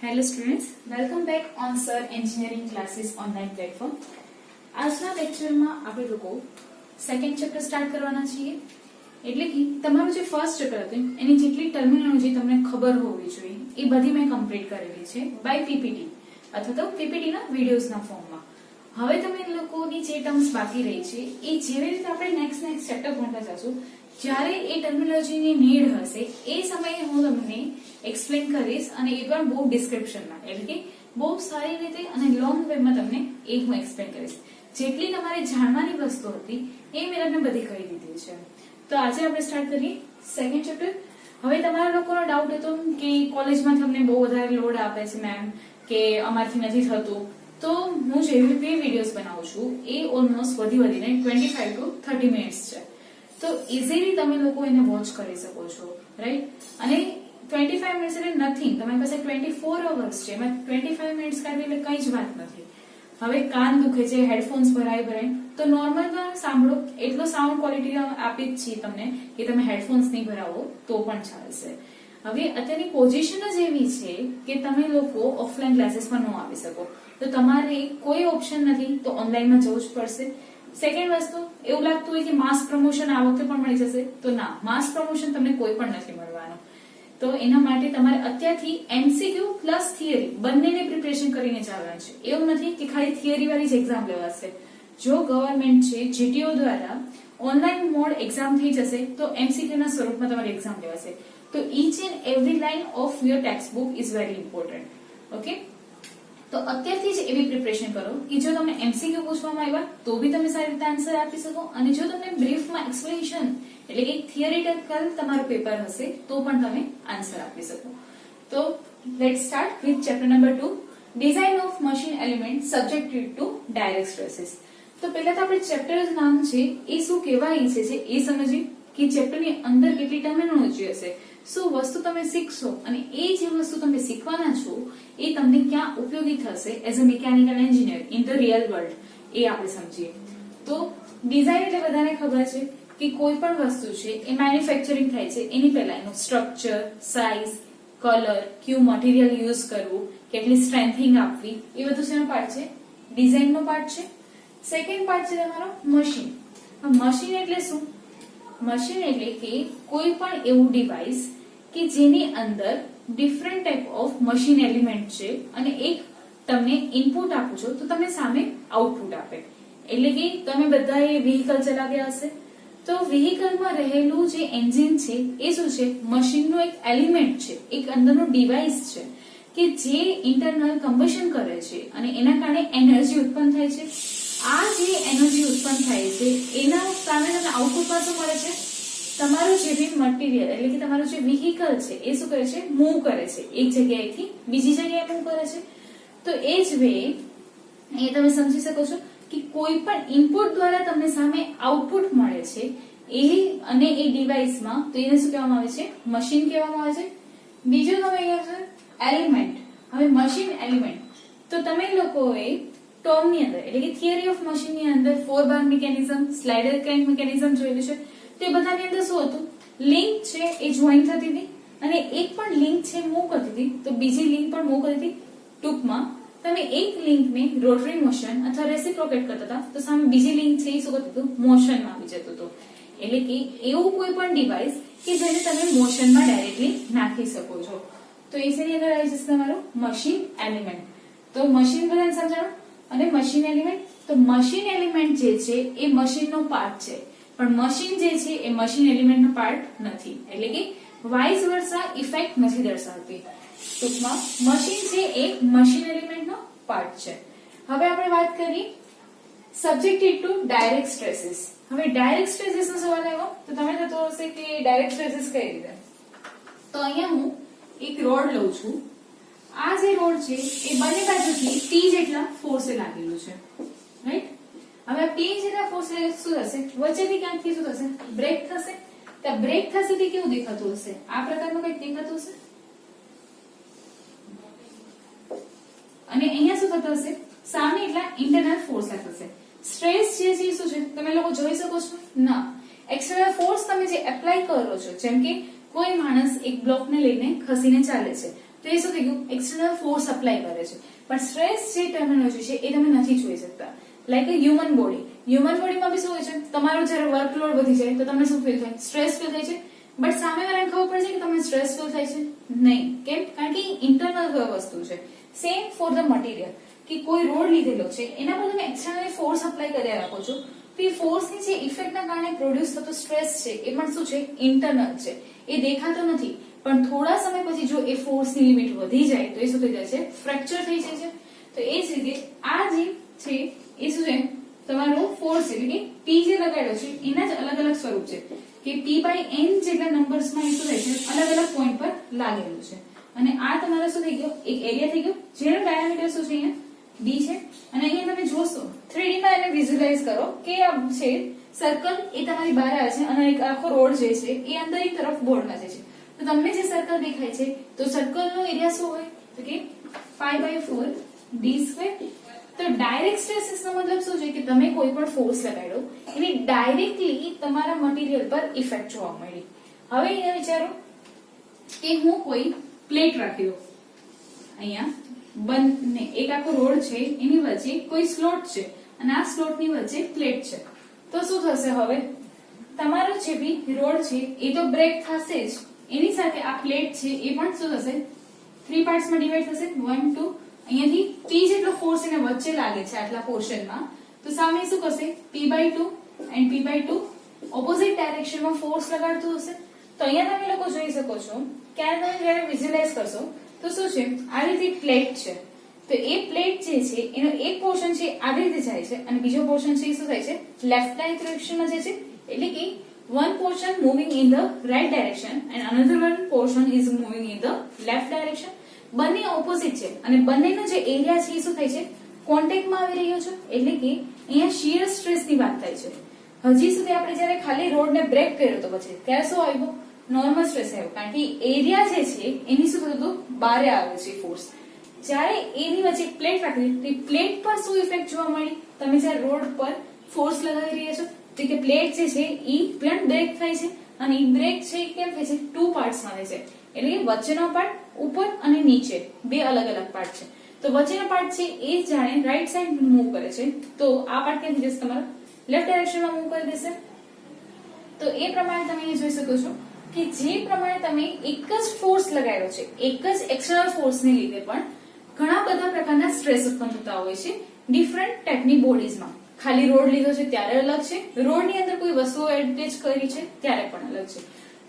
Hello students, welcome back on Sir Engineering Classes online platform. આજના લેક્ચરમાં આપણે લોકો સેકન્ડ ચેપ્ટર સ્ટાર્ટ કરવાના છીએ. એટલે કે તમારું જે ફર્સ્ટ ચેપ્ટર હતું એની જેટલી ટર્મિનોલોજી તમને ખબર હોવી જોઈએ એ બધી મેં કમ્પ્લીટ કરેલી છે બાય પીપીટી અથવા તો પીપીટી ના વિડિયોઝના ફોર્મમાં. હવે તમે લોકોની જે ટર્મ્સ બાકી રહી છે એ જેવી રીતે આપણે નેક્સ્ટ ચેપ્ટર ભણતા જશું જ્યારે એ ટર્મિનોલોજીની નીડ હશે એ સમયે હું તમને એક્સપ્લેન કરીશ અને એ પણ બહુ ડિસ્ક્રિપ્શનમાં એટલે કે બહુ સારી રીતે અને લોંગ વેમાં તમને એ હું એક્સપ્લેન કરીશ. જેટલી તમારે જાણવાની વસ્તુ હતી એ મેં તમને બધી કહી દીધી છે. તો આજે આપણે સ્ટાર્ટ કરીએ સેકન્ડ ચેપ્ટર. હવે તમારા લોકોનો ડાઉટ હતો કે કોલેજમાં તમને બહુ વધારે લોડ આપે છે મેમ કે અમારથી નથી થતું, તો હું જેવી રીતે વિડીયોઝ બનાવું છું એ ઓલમોસ્ટ વધીને 25 to 30 મિનિટ્સ છે. તો ઇઝીલી તમે લોકો એને વોચ કરી શકો છો, રાઈટ? અને 25 મિનિટ્સ એટલે નથિંગ, તમારી પાસે 24 અવર્સ છે, એમાં 25 મિનિટ્સ કાઢવી એટલે કઈ જ વાત નથી. હવે કાન દુખે છે, હેડફોન્સ ભરાય તો નોર્મલ સાંભળો, એટલો સાઉન્ડ ક્વોલિટી આપી જ છીએ તમને કે તમે હેડફોન્સ નહીં ભરાવો તો પણ ચાલશે. હવે અત્યારની પોઝિશન જ એવી છે કે તમે લોકો ઓફલાઈન ક્લાસીસમાં ન આવી શકો, તો તમારે કોઈ ઓપ્શન નથી, તો ઓનલાઈનમાં જવું જ પડશે. સેકન્ડ વસ્તુ, એવું લાગતું હોય કે માસ પ્રમોશન આ વખતે પણ મળી જશે, તો ના, માસ પ્રમોશન તમને કોઈ પણ નથી મળવાનું. તો એના માટે તમારે અત્યારથી એમસીક્યુ પ્લસ થિયરી બંનેને પ્રિપેરેશન કરીને ચાલવાનું છે. એવું નથી કે ખાલી થિયરી વાળી જ એક્ઝામ લેવાશે. જો ગવર્મેન્ટ છે જીટીઓ દ્વારા ઓનલાઈન મોડ એક્ઝામ થઈ જશે તો એમસીક્યુ ના સ્વરૂપમાં તમારી એક્ઝામ લેવાશે. તો each and every line of your text book is very important. Okay, તો અત્યારથી જ એવી પ્રિપરેશન કરો કે જો તમને એમસીક્યુ પૂછવામાં આવ્યા તો બી તમે સારી રીતે આન્સર આપી શકો, અને જો તમને બ્રીફમાં એક્સપ્લેનેશન એટલે કે થિયરિટિકલ તમારું પેપર હશે તો પણ તમે આન્સર આપી શકો. તો let's start with chapter number 2, design of machine element subjected to direct stresses. તો પહેલા તો આપણે ચેપ્ટર નામ છે એ શું કહેવા ઈચ્છે છે એ સમજીએ કે ચેપ્ટરની અંદર કેટલી ટર્મિનોલોજી હશે, શું વસ્તુ તમે શીખશો અને એ જે વસ્તુ તમે શીખવાના છો એ તમને ક્યાં ઉપયોગી થશે as a mechanical engineer in the real world, એ આપણે સમજીએ. તો ડિઝાઇન એટલે બધાને ખબર છે કે કોઈ પણ વસ્તુ છે એ મેન્યુફેક્ચરિંગ થાય છે એની પહેલા એનું સ્ટ્રક્ચર, સાઇઝ, કલર, કયું મટીરિયલ યુઝ કરવું, કેટલી સ્ટ્રેન્થિંગ આપવી, એ બધું શેનો પાર્ટ છે? ડિઝાઇનનો પાર્ટ છે. સેકન્ડ પાર્ટ છે તમારો મશીન. મશીન એટલે શું? મશીન એટલે કે કોઈ પણ એવું ડિવાઇસ કે જેની અંદર different type of machine element છે અને એક તમને ઇનપુટ આપો છો તો તમે સામે આઉટપુટ આપે. એટલે કે તમે બધાએ વ્હીકલ ચલાવ્યા હશે, તો વ્હીકલમાં રહેલું જે એન્જિન છે એ શું છે? મશીનનો એક એલિમેન્ટ છે, એક અંદરનો ડિવાઇસ છે કે જે ઇન્ટરનલ કમ્બશન કરે છે અને એના કારણે એનર્જી ઉત્પન્ન થાય છે. આ જે એનર્જી ઉત્પન્ન થાય છે એના સામે તમને આઉટપુટમાં શું મળે છે? તમારું જે બી મટીરિયલ એટલે કે તમારું જે વ્હીકલ છે એ શું કરે છે? મૂવ કરે છે, એક જગ્યાએથી બીજી જગ્યાએ મૂવ કરે છે. તો એ જ વે એ તમે સમજી શકો છો કે કોઈ પણ ઇનપુટ દ્વારા તમને સામે આઉટપુટ મળે છે એ અને એ ડિવાઇસમાં, તો એને શું કહેવામાં આવે છે? મશીન કહેવામાં આવે છે. બીજું તમે અહીંયા છે એલિમેન્ટ. હવે મશીન એલિમેન્ટ તો તમે લોકોએ ટર્મની અંદર એટલે કે થિયરી ઓફ મશીનની અંદર 4 બાર મિકેનિઝમ, સ્લાઇડર ક્રેન્ક મિકેનિઝમ જોયેલું છે. તે બધાની અંદર શું હતું? લિંક છે એ જોઈન થતી હતી અને એક પણ લિંક છે મૂવ કરતી હતી તો બીજી લિંક પણ મૂવ કરતી હતી. ટૂંકમાં તમે એક લિંકને રોટરી મોશન અથવા રેસિપ્રોકેટ કરતા હતા તો સામે બીજી લિંક છે એ શું કરતું હતું? મોશનમાં આવી જતું હતું. એટલે કે એવું કોઈ પણ ડિવાઇસ કે જેને તમે મોશનમાં ડાયરેક્ટલી નાખી શકો છો. તો એ શેની અંદર આવી જશે? તમારું મશીન એલિમેન્ટ. તો મશીન બધાને સમજાણું અને મશીન એલિમેન્ટ. તો મશીન એલિમેન્ટ જે છે એ મશીનનો પાર્ટ છે, પણ મશીન જે છે એ મશીન એલિમેન્ટનો પાર્ટ નથી. એટલે કે વાઇસ વર્સા ઇફેક્ટ નથી દર્શાવતી. ટૂંકમાં મશીન છે એ મશીન એલિમેન્ટનો પાર્ટ છે. હવે આપણે વાત કરીએ સબ્જેક્ટેડ ટુ ડાયરેક્ટ સ્ટ્રેસીસ. હવે ડાયરેક્ટ સ્ટ્રેસીસ નો સવાલ આવ્યો તો તમે થતો હશે કે ડાયરેક્ટ સ્ટ્રેસીસ કઈ રીતે? તો અહીંયા હું એક રોડ લઉં છું. આ જે રોડ છે એ બંને બાજુથી P જેટલા ફોર્સ લાગેલું છે, રાઈટ? હવે P જેટલા ફોર્સ શું થશે? વચ્ચેથી ક્યાંકથી શું થશે? બ્રેક થશે. તો બ્રેક થશે તે કેવું દેખાતું હશે? આ પ્રકારનું કંઈક દેખાતું હશે. અને અહીંયા શું થતું હશે? સામે એટલા ઇન્ટરનલ ફોર્સ થશે. સ્ટ્રેસ જે છે શું છે? તમે લોકો જોઈ શકો છો? ના, એક્સટર્નલ ફોર્સ તમે જે એપ્લાય કરો છો, જેમ કે કોઈ માણસ એક બ્લોકને લઈને ખસીને ચાલે છે તો એ શું થઈ ગયું, એક્સટર્નલ ફોર્સ અપ્લાય કરે છે. પણ સ્ટ્રેસ જે ટર્મિનોલોજી છે એ તમે નથી જોઈ શકતા. લાઈક અ હ્યુમન બોડીમાં બી શું હોય છે, તમારો જ્યારે વર્કલોડ વધી જાય તો તમને શું ફીલ થાય, સ્ટ્રેસ ફીલ થાય છે. બટ સામેવાળાને ખબર પડે છે કે તમને સ્ટ્રેસ ફીલ થાય છે નહીં. કેમ? કારણ કે ઇન્ટરનલ વસ્તુ છે. સેમ ફોર ધ મટીરિયલ, કે કોઈ રોડ લીધેલો છે એના પર તમે એક્સટર્નલી ફોર્સ અપ્લાય કર્યા રાખો છો, તો એ ફોર્સની જે ઇફેક્ટના કારણે પ્રોડ્યુસ થતો સ્ટ્રેસ છે એ પણ શું છે, ઇન્ટરનલ છે. એ દેખાતો નથી, પણ થોડા સમય પછી જો એ ફોર્સની લિમિટ વધી જાય તો એ શું થઈ જાય છે, ફ્રેક્ચર થઈ જાય છે. તો એ જ રીતે આ જે છે એ શું છે, તમારો ફોર્સ એટલે કે P જે લગાડ્યો છે એના જ અલગ અલગ સ્વરૂપ છે, કે P/N જેટલા નંબર્સમાં એ શું થાય છે, અલગ અલગ પોઈન્ટ પર લાગેલું છે. અને આ તમારો શું થઈ ગયો, એક એરિયા થઈ ગયો જેનો ડાયામીટર શું છે, અહીંયા D છે. અને અહીંયા તમે જોશો 3D માં એને વિઝ્યુઅલાઇઝ કરો કે આ છે સર્કલ, એ તમારી બહાર આવે છે અને એક આખો રોડ જે છે એ અંદર એક તરફ બોર્ડમાં જાય છે. તો તમને જે સર્કલ દેખાય છે તો સર્કલનો એરિયા શું હોય, તો કે π/4 d². તો ડાયરેક્ટ સ્ટ્રેસીસ નો મતલબ શું છે કે તમે કોઈ પણ ફોર્સ લગાડો એની ડાયરેક્ટલી તમારા મટીરીયલ પર ઇફેક્ટ જોવા મળી. હવે અહીંયા વિચારો કે હું કોઈ પ્લેટ રાખી દઉં, અહીંયા બંને એક આખો રોડ છે એની વચ્ચે કોઈ સ્લોટ છે અને આ સ્લોટની વચ્ચે પ્લેટ છે. તો શું થશે, હવે તમારો જે બી રોડ છે એ તો બ્રેક થશે જ, એની સાથે આ પ્લેટ છે એ પણ શું થશે, 3 પાર્ટ્સમાં ડિવાઈડ થશે. 1 2 અહીંયાથી P જેટલો ફોર્સ એને વચ્ચે લાગે છે આટલા પોર્શનમાં, તો સામે શું કરશે, P/2 એન્ડ P/2 ઓપોઝિટ ડાયરેક્શનમાં ફોર્સ લગાડતું હશે. તો અહીંયા તમે લોકો જોઈ શકો છો કે આ તમે જ્યારે વિઝ્યુઅલાઇઝ કરશો તો શું છે, આ રીતે પ્લેટ છે. તો એ પ્લેટ જે છે એનો એક પોર્શન છે આવી રીતે જાય છે અને બીજો પોર્શન છે શું થાય છે, લેફ્ટ ડાયરેક્શનમાં જાય છે. એટલે કે one portion moving in the right direction and another one portion is moving in the left direction. બંને ઓપોઝિટ છે અને બંનેનો જે એરિયા છે એ શું થાય છે, કોન્ટેક્ટમાં આવી રહ્યો છે. એટલે કે અહીંયા શીયર સ્ટ્રેસની વાત થાય છે. હજી સુધી આપણે જ્યારે ખાલી રોડને બ્રેક કર્યો તો પછી ત્યારે શું આવ્યું, નોર્મલ સ્ટ્રેસ આવ્યો, કારણ કે એરિયા જે છે એની શું થતું, બારે આવે છે ફોર્સ. જ્યારે એની વચ્ચે પ્લેટ રાખી તો પ્લેટ પર શું ઇફેક્ટ જોવા મળી, તમે જ્યારે રોડ પર ફોર્સ લગાવી રહ્યા છો તો કે પ્લેટ જે છે એ પણ બ્રેક થાય છે અને એ બ્રેક છે એ કેમ થાય છે, 2 પાર્ટ્સમાં થાય છે. એટલે કે વચ્ચેનો પાર્ટ ઉપર અને નીચે બે અલગ અલગ પાર્ટ છે. તો વચ્ચેનો પાર્ટ છે એ જાણે રાઈટ સાઈડ મૂવ કરે છે, તો આ પાર્ટ ક્યાંથી જશે, તમારો લેફ્ટ ડાયરેક્શનમાં મૂવ કરી દેશે. તો એ પ્રમાણે તમે અહીં જોઈ શકો છો કે જે પ્રમાણે તમે એક જ ફોર્સ લગાવ્યો છે, એક જ એક્સટર્નલ ફોર્સને લીધે પણ ઘણા બધા પ્રકારના સ્ટ્રેસ ઉત્પન્ન થતા હોય છે ડિફરન્ટ ટાઈપની બોડીઝમાં. ખાલી રોડ લીધો છે ત્યારે અલગ છે, રોડની અંદર કોઈ વસ્તુઓ એટેચ કરી છે ત્યારે પણ અલગ છે.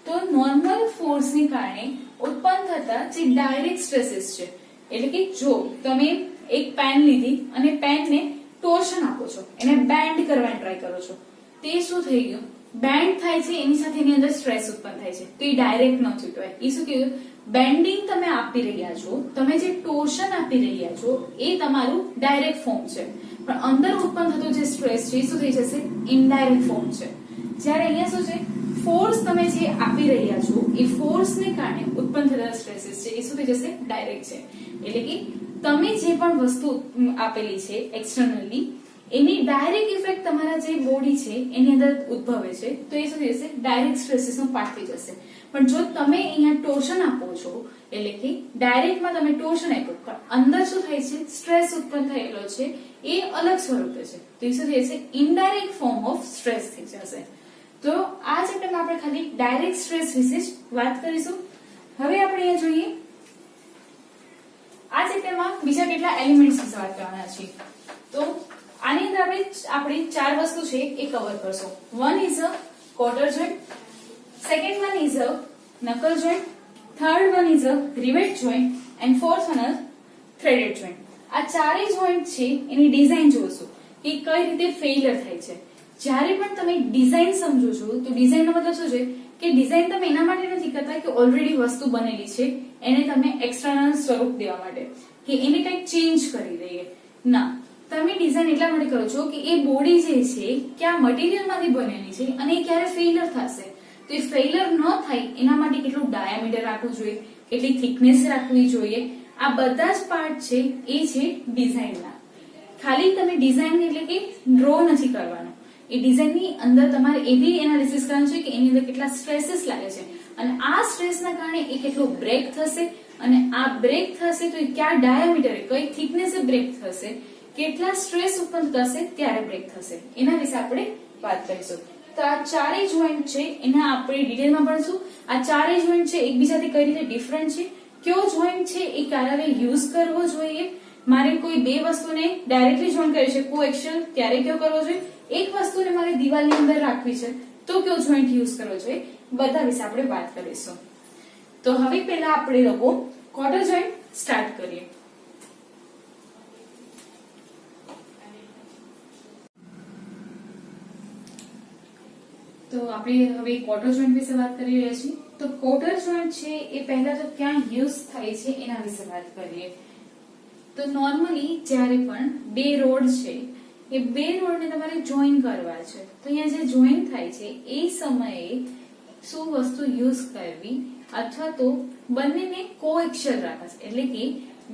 તો નોર્મલ ફોર્સને કારણે ઉત્પન્ન થતા જે ડાયરેક્ટ સ્ટ્રેસીસ છે, એટલે કે જો તમે એક પેન લીધી અને પેનને ટોર્શન આપો છો, એને બેન્ડ કરવાની ટ્રાય કરો છો, તે શું થઈ ગયું, બેન્ડ થાય છે, એની સાથે એની અંદર સ્ટ્રેસ ઉત્પન્ન થાય છે. તો એ ડાયરેક્ટ નથી કહેવાય. એ શું કહેવાય, બેન્ડિંગ તમે આપી રહ્યા છો, તમે જે ટોર્શન આપી રહ્યા છો એ તમારું ડાયરેક્ટ ફોર્મ છે, પણ અંદર ઉત્પન્ન થતો જે સ્ટ્રેસ છે એ શું થઈ જશે, ઇનડાયરેક્ટ ફોર્મ છે. જ્યારે અહીંયા શું છે, ફોર્સ તમે જે આપી રહ્યા છો એ ફોર્સને કારણે ઉત્પન્ન થતા સ્ટ્રેસીસ છે એ શું થઈ જશે, ડાયરેક્ટ છે. એટલે કે તમે જે પણ વસ્તુ આપેલી છે એક્સટર્નલી એની ડાયરેક્ટ ઇફેક્ટ તમારા જે બોડી છે એની અંદર ઉદ્ભવે છે, તો એ શું થઈ જશે, ડાયરેક્ટ સ્ટ્રેસીસનો પાર્ટ થઈ જશે. પણ જો તમે અહીંયા ટોર્શન આપો છો, એટલે કે ડાયરેક્ટમાં તમે ટોર્શન આપ્યું પણ અંદર શું થાય છે, સ્ટ્રેસ ઉત્પન્ન થયેલો છે એ અલગ સ્વરૂપે છે, તો એ શું થઈ જશે, ઇનડાયરેક્ટ ફોર્મ ઓફ સ્ટ્રેસ થઈ જશે. તો આ ચેપ્ટરમાં આપણે ખાલી ડાયરેક્ટ સ્ટ્રેસ વિશે જ વાત કરીશું. હવે આપણે અહીંયા જોઈએ આ ચેપ્ટરમાં બીજા કેટલા એલિમેન્ટ્સ વિશે વાત કરવાના છીએ. તો આની અંદર આપણે 4 વસ્તુ છે એ કવર કરશું. One is a quarter joint, second one is a knuckle joint, third one is a rivet joint and fourth one a threaded joint. આ ચારેય જોઈન્ટ છે એની ડિઝાઇન જોઈશું કે કઈ રીતે ફેઇલર થાય છે. જ્યારે પણ તમે ડિઝાઇન સમજો છો તો ડિઝાઇનનો મતલબ શું છે કે ડિઝાઇન તમે એના માટે નથી કરતા કે ઓલરેડી વસ્તુ બનેલી છે એને તમે એક્સટર્નલ સ્વરૂપ દેવા માટે કે એને કંઈક ચેન્જ કરી દઈએ, ના. તમે ડિઝાઇન એટલા માટે કરો છો કે એ બોડી જે છે કયા મટીરિયલમાંથી બનેલી છે અને એ ક્યારે ફેઇલર થશે, તો એ ફેઇલર ન થાય એના માટે કેટલું ડાયામીટર રાખવું જોઈએ, કેટલી થિકનેસ રાખવી જોઈએ, આ બધા જ પાર્ટ છે એ છે ડિઝાઇનના. ખાલી તમે ડિઝાઇન એટલે કે ડ્રો નથી કરવાનો, એ ડિઝાઇનની અંદર તમારે એવી એનાલિસિસ કરવાનું છે કે એની અંદર કેટલા સ્ટ્રેસીસ લાગે છે, અને આ સ્ટ્રેસના કારણે એ કેટલો બ્રેક થશે અને આ બ્રેક થશે તો એ કયા ડાયામીટરે કઈ થિકનેસે બ્રેક થશે, કેટલા સ્ટ્રેસ ઉત્પન્ન થશે ત્યારે બ્રેક થશે, એના વિશે આપણે વાત કરીશું. તો આ ચારેય જોઈન્ટ છે એના આપણે ડિટેલમાં ભણશું. આ ચારેય જોઈન્ટ છે એકબીજાથી કઈ રીતે ડિફરન્ટ છે, કયો જોઈન્ટ છે એ ક્યારે યુઝ કરવો જોઈએ, મારે કોઈ બે વસ્તુને ડાયરેક્ટલી જોઈન્ટ કરી છે કોએક્શિયલ ત્યારે કયો કરવો જોઈએ, એક વસ્તુને મારે દિવાલની અંદર રાખવી છે તો કયો જોઈન્ટ યુઝ કરવો જોઈએ, બધા વિશે આપણે વાત કરીશું. તો હવે પહેલા આપણે લોકો ક્વાર્ટર જોઈન્ટ સ્ટાર્ટ કરીએ. તો આપણે હવે ક્વાર્ટર જોઈન્ટ વિશે વાત કરી રહ્યા છીએ. તો ક્વાર્ટર જોઈન્ટ છે એ પહેલા તો ક્યાં યુઝ થાય છે એના વિશે વાત કરીએ. તો નોર્મલી જ્યારે પણ બે રોડ છે એ બે રોડને તમારે જોઈન કરવા છે તો અહીંયા જે જોઈન થાય છે એ સમયે શું વસ્તુ યુઝ કરવી, અથવા તો બંનેને કોએક્શિયલ રાખવા છે, એટલે કે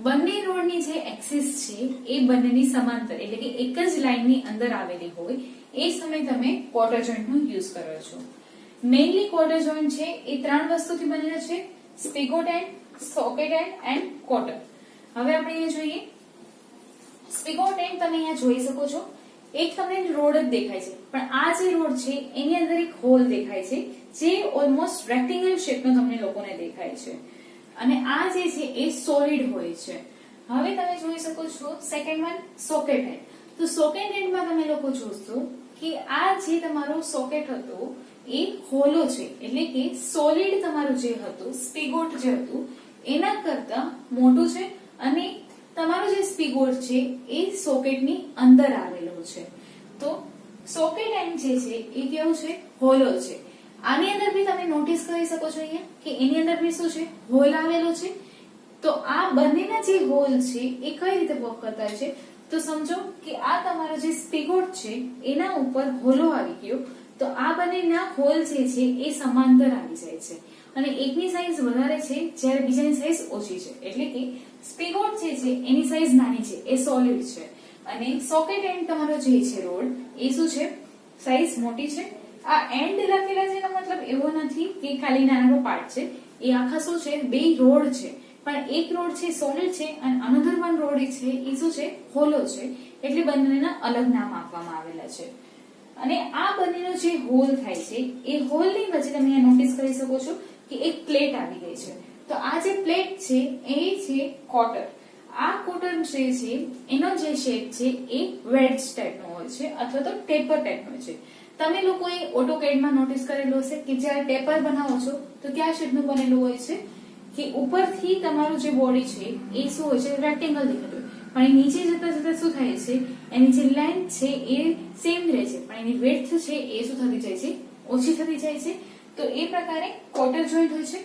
બંને રોડની જે એક્સિસ છે એ બંનેની સમાંતર એટલે કે એક જ લાઈનની અંદર આવેલી હોય એ સમયે તમે ક્વાર્ટર જોઈન્ટનો યુઝ કરો છો. મેઇનલી ક્વાર્ટર જોઈન્ટ છે એ ત્રણ વસ્તુથી બનેલા છે: સ્પિગોટ એન્ડ, સોકેટ એન્ડ ક્વાર્ટર. હવે આપણે અહીંયા જોઈએ સ્પિગોટ એન્ડ તમે અહીંયા જોઈ શકો છો. એક તમને રોડ જ દેખાય છે પણ આ જે રોડ છે એની અંદર એક હોલ દેખાય છે જે ઓલમોસ્ટ રેક્ટેંગલ શેપનો તમને લોકોને દેખાય છે અને આ જે છે એ સોલિડ હોય છે. હવે તમે જોઈ શકો છો સેકન્ડ વન સોકેટ એન્ડ. તો સોકેટ એન્ડમાં તમે લોકો જોશો કે આ જે તમારો સોકેટ હતો એ હોલો છે, એટલે કે સોલિડ તમારું જે હતું સ્પિગોટ જે હતું એના કરતા મોટું છે અને તમારો જે સ્પિગોટ છે એ સોકેટની અંદર આવેલો છે. તો સોકેટ એન્ડ જે છે એ કેવું છે? હોલો છે. આની અંદર બી તમે નોટિસ કરી શકો છો અહીંયા કે એની અંદર બી શું છે? હોલ આવેલો છે. તો આ બંનેના જે હોલ છે એ કઈ રીતે વર્ક કરતા છે? તો સમજો કે આ તમારો જે સ્પિગોટ છે એના ઉપર હોલો આવી ગયો તો આ બંનેના હોલ જે છે એ સમાંતર આવી જાય છે અને એકની સાઈઝ વધારે છે જ્યારે બીજાની સાઈઝ ઓછી છે, એટલે કે સ્પિગોટ જે છે એની સાઈઝ નાની છે, એ સોલિડ છે અને સોકેટ એન્ડ તમારો જે છે રોડ એ શું છે? સાઈઝ મોટી છે. આ એન્ડ લખેલા છે એનો મતલબ એવો નથી કે ખાલી નાનો પાર્ટ છે, એ આખા શું છે? બે રોડ છે પણ એક રોડ છે સોલિડ છે અને અનધર વન રોડ છે એ શું છે? હોલો છે. એટલે બંનેના અલગ નામ આપવામાં આવેલા છે. અને આ બંનેનો જે હોલ થાય છે એ હોલની વચ્ચે તમે અહીંયા નોટિસ કરી શકો છો કે એક પ્લેટ આવી ગઈ છે. તો આ જે પ્લેટ છે એ છે ક્વાર્ટર. આ ક્વાર્ટર જે છે એનો જે શેપ છે એ વેડ્જ ટાઈપનો હોય છે અથવા તો ટેપર ટાઈપનો છે. તમે લોકોએ ઓટોકેડમાં નોટિસ કરેલું હશે કે જ્યારે ટેપર બનાવો છો તો કયા શેપનું બનેલું હોય છે કે ઉપરથી તમારું જે બોડી છે એ શું હોય છે? રેક્ટેંગલ દેખાતું હોય પણ એ નીચે જતા જતા શું થાય છે? એની જે લેન્થ છે એ સેમ રહે છે પણ એની વિડ્થ છે એ શું થતી જાય છે? ઓછી થતી જાય છે. તો એ પ્રકારે ક્વાર્ટર જોઈન્ટ હોય છે.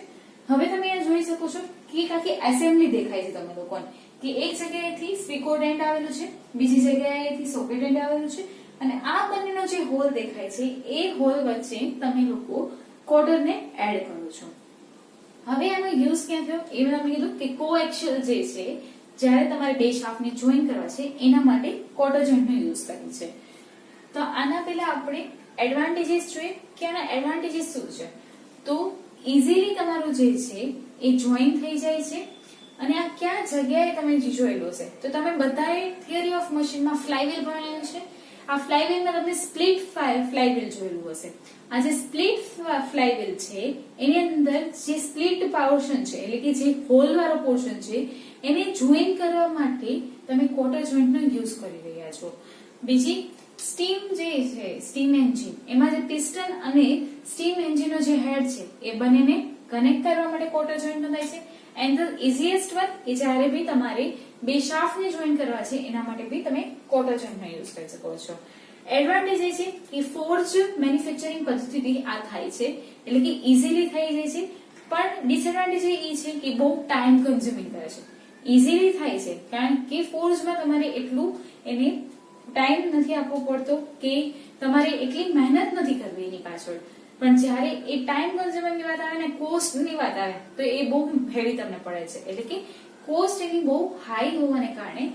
હવે તમે અહીંયા જોઈ શકો છો કે એક આખી એસેમ્બલી દેખાય છે તમે લોકોને કે એક જગ્યાએથી સ્પિગોટ એન્ડ આવેલું છે, બીજી જગ્યાએથી સોકેટ એન્ડ આવેલું છે અને આ બંનેનો જે હોલ દેખાય છે એ હોલ વચ્ચે તમે લોકો ક્વાર્ટરને એડ કરો છો. હવે આનો યુઝ ક્યાં થયો? એ મેં તમને કીધું કે કોએક્શિયલ જે છે જ્યારે તમારે બે શાફ્ટને જોઈન કરવા છે એના માટે ક્વાર્ટર જોઈન્ટનો યુઝ કરી છે. તો આના પહેલા આપણે એડવાન્ટેજીસ જોઈએ કે આના એડવાન્ટેજીસ શું છે. તો ઇઝીલી તમારું જે છે એ જોઈન થઈ જાય છે અને આ ક્યાં જગ્યાએ તમે જોયેલું હશે તો તમે બધાએ થિયરી ઓફ મશીનમાં ફ્લાયવ્હીલ ભણેલું છે. આ ફ્લાયવ્હીલમાં તમે સ્પ્લિટ ફ્લાયવ્હીલ જોયેલું હશે. આ જે સ્પ્લિટ ફ્લાયવ્હીલ છે એની અંદર જે સ્પ્લિટ પોર્શન છે એટલે કે જે હોલ વાળો પોર્શન છે એને જોઈન કરવા માટે તમે ક્વાર્ટર જોઈન્ટનો યુઝ કરી રહ્યા છો. બીજી સ્ટીમ જે છે સ્ટીમ એન્જિન એમાં જે પિસ્ટન અને સ્ટીમ એન્જિનનો જે હેડ છે એ બંનેને કનેક્ટ કરવા માટે ક્વાર્ટર જોઈન્ટ થાય છે. એન્ડ ધ ઇઝીએસ્ટ વન કે જ્યારે બી તમારે બે શાફ્ટને જોઈન કરવા છે એના માટે બી તમે ક્વાર્ટર જોઈન્ટનો યુઝ કરી શકો છો. એડવાન્ટેજ એ છે કે ફોર્જ મેન્યુફેક્ચરિંગ પદ્ધતિથી આ થાય છે એટલે કે ઇઝીલી થઈ જાય છે. પણ ડિસએડવાન્ટેજ એ છે કે બહુ ટાઈમ કન્ઝ્યુમિંગ કરે છે. ઇઝીલી થાય છે કારણ કે ફોર્જમાં તમારે એટલું એને ટાઈમ નથી આપવો પડતો કે તમારે એટલી મહેનત નથી કરવી એની પાછળ, પણ જ્યારે એ ટાઈમ કન્ઝ્યુમિંગની વાત આવે ને કોસ્ટની વાત આવે તો એ બહુ હેવી તમને પડે છે. એટલે કે કોસ્ટ એની બહુ હાઈ હોવાને કારણે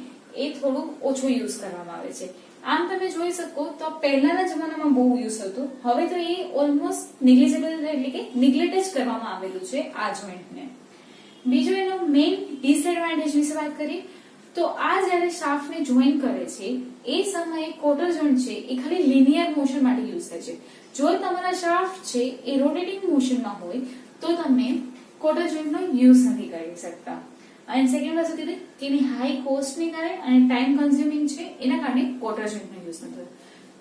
એ થોડુંક ઓછું યુઝ કરવામાં આવે છે આમ તમે જોઈ શકો તો પહેલાના જમાનામાં બહુ યુઝ હતું, હવે તો એ ઓલમોસ્ટ નેગ્લિજેબલ એટલે કે નિગ્લેક્ટ જ કરવામાં આવેલું છે આ જોઈન્ટને. બીજું એનો મેઇન ડિસએડવાન્ટેજ વિશે વાત કરીએ તો આ જ્યારે શાફ્ટને જોઈન કરે છે એ સમયે કોટર જોઈન્ટ છે એ ખાલી લિનિયર મોશન માટે યુઝ થાય છે. જો તમારા શાફ્ટ છે એ રોટેટિંગ મોશનમાં હોય તો તમે કોટર જોઈન્ટનો યુઝ નથી કરી શકતા. અને સેકન્ડ વસ્તુ કીધી કે એની હાઈ કોસ્ટને કારણે અને ટાઈમ કન્ઝ્યુમિંગ છે એના કારણે કોટર જોઈન્ટનો યુઝ નથી થતો.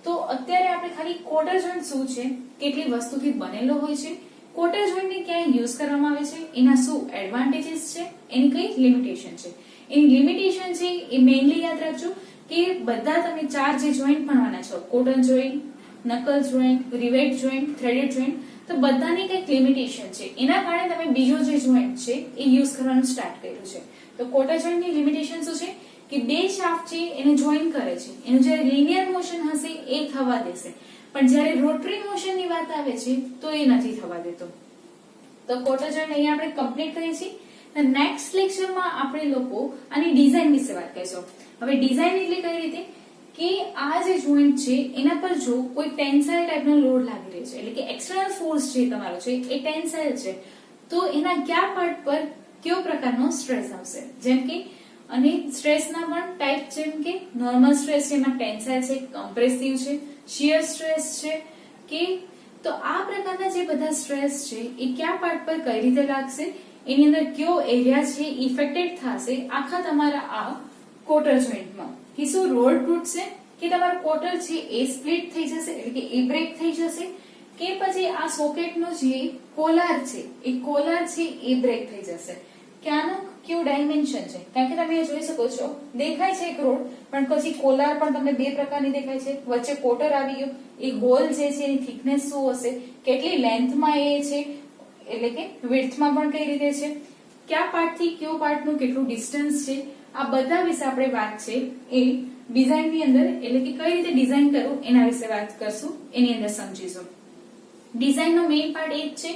તો અત્યારે આપણે ખાલી કોટર જોઈન્ટ શું છે, કેટલી વસ્તુથી બનેલો હોય છે, કોટર જોઈન્ટને ક્યાં યુઝ કરવામાં આવે છે, એના શું એડવાન્ટેજીસ છે, એની કઈ લિમિટેશન છે. એની લિમિટેશન છે એ મેઇનલી યાદ રાખજો કે બધા તમે ચાર જે જોઈન્ટ ભણવાના છો, કોટર જોઈન્ટ, નકલ joint, rivet joint, threaded joint, તો બધાની કઈક લિમિટેશન છે. એના કારણે તમે બીજો જે જોઈન્ટ છે એ યુઝ કરવાનું સ્ટાર્ટ કર્યું છે. તો કોટર જોઈન્ટની લિમિટેશન શું છે કે બે શાફ્ટ છે એને જોઈન કરે છે, એનું જ્યારે લિનિયર મોશન હશે એ થવા દેશે, પણ જ્યારે રોટરી મોશનની વાત આવે છે તો એ નથી થવા દેતો. તો કોટર જોઈન્ટ અહીંયા આપણે કમ્પ્લીટ કરીએ છીએ. નેક્સ્ટ લેક્ચરમાં આપણે લોકો આની ડિઝાઇન વિશે વાત કરીશું. હવે ડિઝાઇન એટલે કઈ રીતે કે આ જે જોઈન્ટ છે એના પર જો કોઈ ટેન્સાઇલ ટાઈપનો લોડ લાગી રહ્યો છે, એટલે કે એક્સટર્નલ ફોર્સ જે તમારો છે એ ટેન્સાઇલ છે, તો એના કયા પાર્ટ પર કયો પ્રકારનો સ્ટ્રેસ આવશે. જેમ કે અને સ્ટ્રેસના પણ ટાઈપ, જેમ કે નોર્મલ સ્ટ્રેસ છે એમાં ટેન્સાઇલ છે, કમ્પ્રેસિવ છે, શિયર સ્ટ્રેસ છે કે તો આ પ્રકારના જે બધા સ્ટ્રેસ છે એ કયા પાર્ટ પર કઈ રીતે લાગશે, એની અંદર કયો એરિયા છે ઇફેક્ટેડ થશે આખા તમારા આ કોટર જોઈન્ટમાં. કે શું રોડ તૂટશે કે તમારું કોટર છે એ સ્પ્લિટ થઈ જશે એટલે કે એ બ્રેક થઈ જશે, કે પછી આ સોકેટનો જે કોલાર છે એ કોલાર છે એ બ્રેક થઈ જશે. કે આનો કયો ડાયમેન્શન છે, કારણ કે તમે જોઈ શકો છો દેખાય છે એક રોડ પણ પછી કોલાર પણ તમને બે પ્રકારની દેખાય છે, વચ્ચે કોટર આવી ગયો, એ હોલ જે છે એની થિકનેસ શું હશે, કેટલી લેન્થમાં એ છે, એટલે કે વિડ્થમાં પણ કઈ રીતે છે, કયા પાર્ટથી કયો પાર્ટનું કેટલું ડિસ્ટન્સ છે, આ બધા વિશે આપણે વાત છે એ ડિઝાઇનની અંદર એટલે કે કઈ રીતે ડિઝાઇન કરવું એના વિશે વાત કરશું, એની અંદર સમજીશું. ડિઝાઇનનો મેઇન પાર્ટ એ જ છે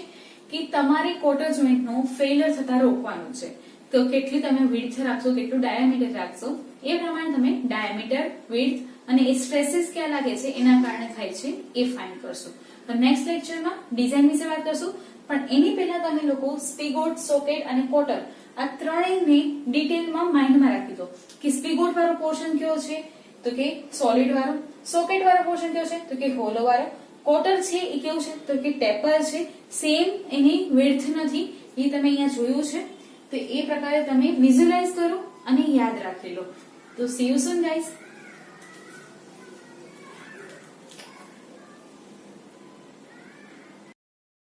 કે તમારે કોટર જોઈન્ટનો ફેલિયર થતા રોકવાનું છે. તો કેટલી તમે વિડ્થ રાખશો, કેટલું ડાયામીટર રાખશો, એ પ્રમાણે તમે ડાયામીટર, વિડ્થ અને એ સ્ટ્રેસીસ ક્યાં લાગે છે એના કારણે થાય છે એ ફાઇન્ડ કરશો. તો નેક્સ્ટ લેક્ચરમાં ડિઝાઇન વિશે વાત કરશું, પણ એની પહેલા તમે લોકો સ્પીગોટ, સોકેટ અને કોટર આ ત્રણેયને ડિટેલમાં માઇન્ડમાં રાખી દો કે સ્પીગોટ વાળો પોર્શન કયો છે તો કે સોલિડ વાળો, સોકેટ વાળો પોર્શન કયો છે તો કે હોલો વાળો, કોટર છે એ કેવું છે તો કે ટેપર છે, સેમ એની વિડ્થ નથી, એ તમે અહીંયા જોયું છે. તો એ પ્રકારે તમે વિઝ્યુઅલાઇઝ કરો અને યાદ રાખી લો. તો સી યુ સૂન ગાઈઝ.